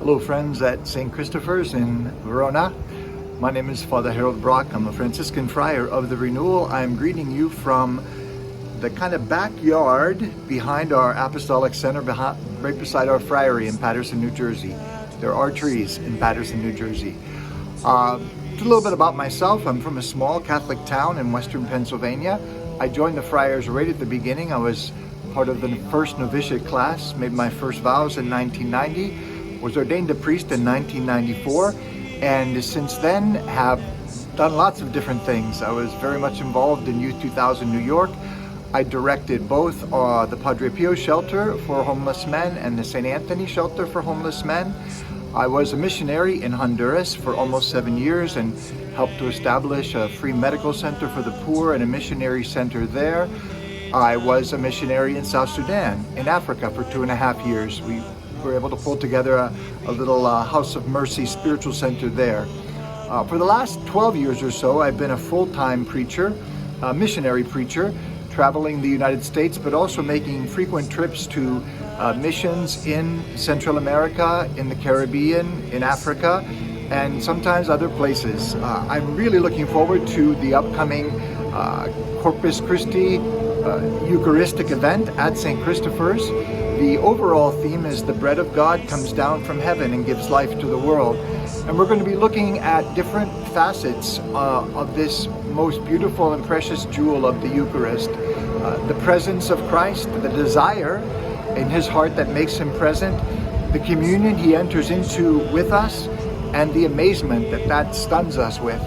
Hello friends at St. Christopher's in Verona. My name is Father Herald Brock. I'm a Franciscan friar of the Renewal. I'm greeting you from the kind of backyard behind our Apostolic Center, right beside our friary in Paterson, New Jersey. There are trees in Paterson, New Jersey. A little bit about myself. I'm from a small Catholic town in western Pennsylvania. I joined the friars right at the beginning. I was part of the first novitiate class, made my first vows in 1990. Was ordained a priest in 1994, and since then have done lots of different things. I was very much involved in Youth 2000 New York. I directed both the Padre Pio shelter for homeless men and the St. Anthony shelter for homeless men. I was a missionary in Honduras for almost 7 years and helped to establish a free medical center for the poor and a missionary center there. I was a missionary in South Sudan, in Africa, for 2.5 years. We were able to pull together a little House of Mercy spiritual center there. For the last 12 years or so, I've been a full-time preacher, a missionary preacher, traveling the United States, but also making frequent trips to missions in Central America, in the Caribbean, in Africa, and sometimes other places. I'm really looking forward to the upcoming Corpus Christi Eucharistic event at St. Christopher's. The overall theme is the bread of God comes down from heaven and gives life to the world. And we're going to be looking at different facets of this most beautiful and precious jewel of the Eucharist. The presence of Christ, the desire in his heart that makes him present, the communion he enters into with us, and the amazement that stuns us with.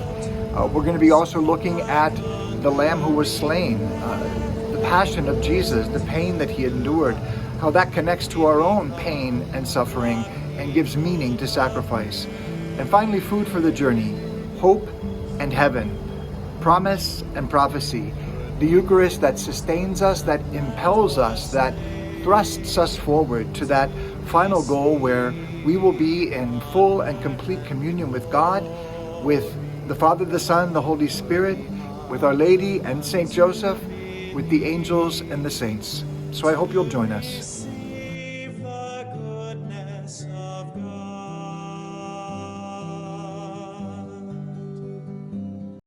We're going to be also looking at the Lamb who was slain, the passion of Jesus, the pain that he endured, how that connects to our own pain and suffering and gives meaning to sacrifice. And finally, food for the journey, hope and heaven, promise and prophecy, the Eucharist that sustains us, that impels us, that thrusts us forward to that final goal where we will be in full and complete communion with God, with the Father, the Son, the Holy Spirit, with Our Lady and Saint Joseph, with the angels and the saints. So I hope you'll join us.